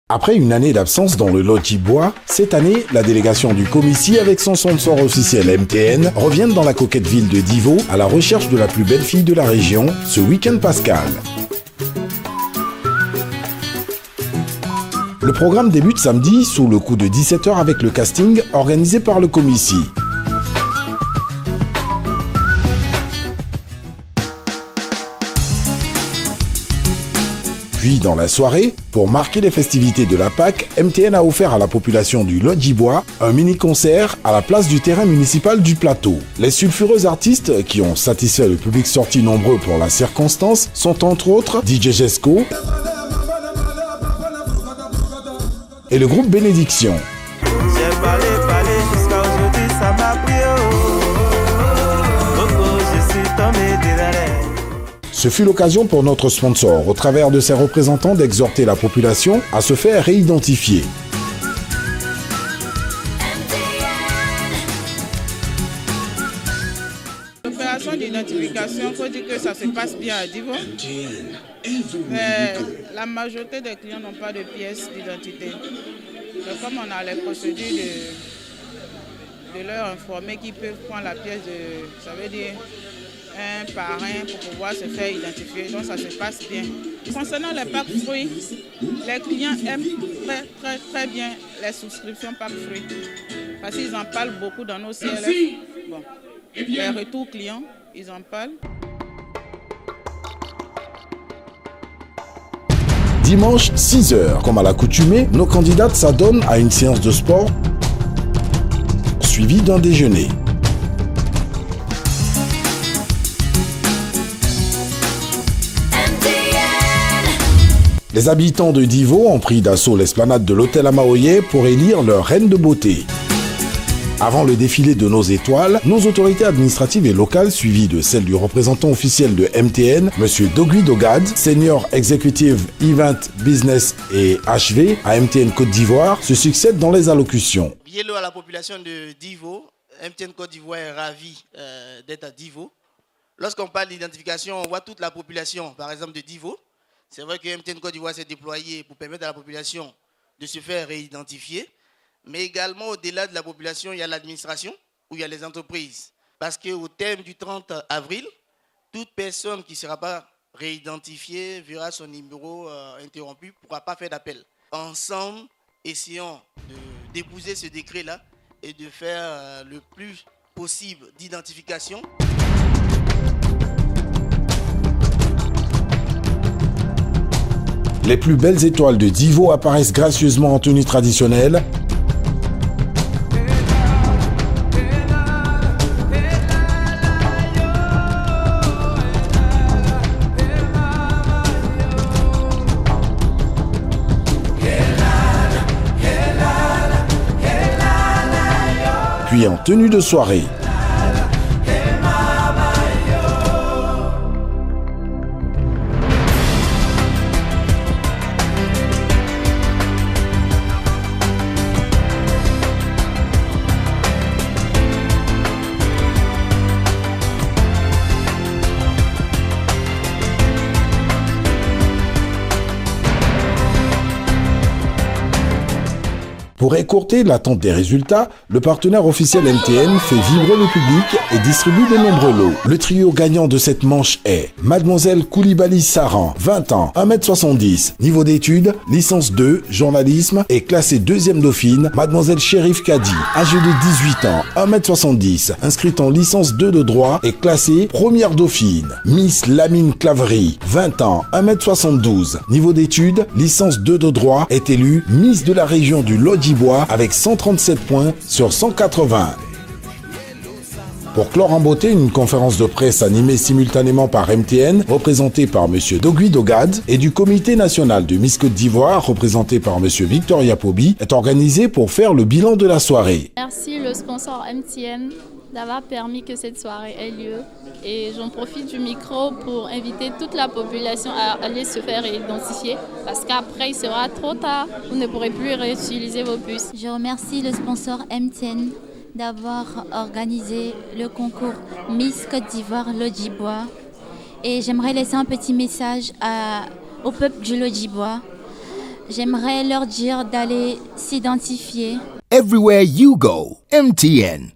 Après une année d'absence dans le Lodjibois, cette année, la délégation du Comici avec son sponsor officiel MTN reviennent dans la coquette ville de Divo à la recherche de la plus belle fille de la région, ce week-end pascal. Le programme débute samedi sous le coup de 17h avec le casting organisé par le Comici. Puis, dans la soirée, pour marquer les festivités de la Pâques, MTN a offert à la population du Lodjibois un mini-concert à la place du terrain municipal du Plateau. Les sulfureux artistes qui ont satisfait le public sorti nombreux pour la circonstance sont entre autres DJ Jesco et le groupe Bénédiction. J'ai parlé jusqu'à aujourd'hui, ça m'a pris je suis tombé des arrêts. Ce fut l'occasion pour notre sponsor, au travers de ses représentants, d'exhorter la population à se faire réidentifier. L'opération d'identification, il faut dire que ça se passe bien à Divo. Mais la majorité des clients n'ont pas de pièces d'identité. Donc, comme on a les procédures de leur informer qu'ils peuvent prendre la pièce ça veut dire un par un pour pouvoir se faire identifier. Donc ça se passe bien. Concernant les packs fruits, les clients aiment très bien les souscriptions packs fruits. Parce qu'ils en parlent beaucoup dans nos CLF. Bon. Les retours clients, ils en parlent. Dimanche, 6h, comme à l'accoutumée, nos candidates s'adonnent à une séance de sport suivie d'un déjeuner. Les habitants de Divo ont pris d'assaut l'esplanade de l'hôtel Amaoye pour élire leur reine de beauté. Avant le défilé de nos étoiles, nos autorités administratives et locales, suivies de celles du représentant officiel de MTN, M. Dogui Dogad, Senior Executive Event Business et HV à MTN Côte d'Ivoire, se succèdent dans les allocutions. Hello à la population de Divo. MTN Côte d'Ivoire est ravi d'être à Divo. Lorsqu'on parle d'identification, on voit toute la population, par exemple de Divo. C'est vrai que MTN Côte d'Ivoire s'est déployé pour permettre à la population de se faire réidentifier. Mais également, au-delà de la population, il y a l'administration ou il y a les entreprises. Parce qu'au terme du 30 avril, toute personne qui ne sera pas réidentifiée verra son numéro interrompu, ne pourra pas faire d'appel. Ensemble, essayons d'épouser ce décret-là et de faire le plus possible d'identification. Les plus belles étoiles de Divo apparaissent gracieusement en tenue traditionnelle. Puis en tenue de soirée. Pour écourter l'attente des résultats, le partenaire officiel MTN fait vibrer le public et distribue de nombreux lots. Le trio gagnant de cette manche est Mademoiselle Koulibaly Saran, 20 ans, 1m70, niveau d'études, licence 2, journalisme, et classée deuxième dauphine. Mademoiselle Chérif Kadi, âgée de 18 ans, 1m70, inscrite en licence 2 de droit et classée première dauphine. Miss Lamine Claverie, 20 ans, 1m72, niveau d'études, licence 2 de droit, est élue Miss de la région du Lodjibois avec 137 points sur 180. Pour clore en beauté, une conférence de presse animée simultanément par MTN, représentée par M. Dogui Dogad, et du Comité national de Miss Côte d'Ivoire, représenté par M. Victor Yapobi, est organisée pour faire le bilan de la soirée. Merci le sponsor MTN d'avoir permis que cette soirée ait lieu. Et j'en profite du micro pour inviter toute la population à aller se faire identifier parce qu'après il sera trop tard, vous ne pourrez plus réutiliser vos puces. Je remercie le sponsor MTN d'avoir organisé le concours Miss Côte d'Ivoire Lodjibois. Et j'aimerais laisser un petit message au peuple du Lodjibois. J'aimerais leur dire d'aller s'identifier. Everywhere you go, MTN.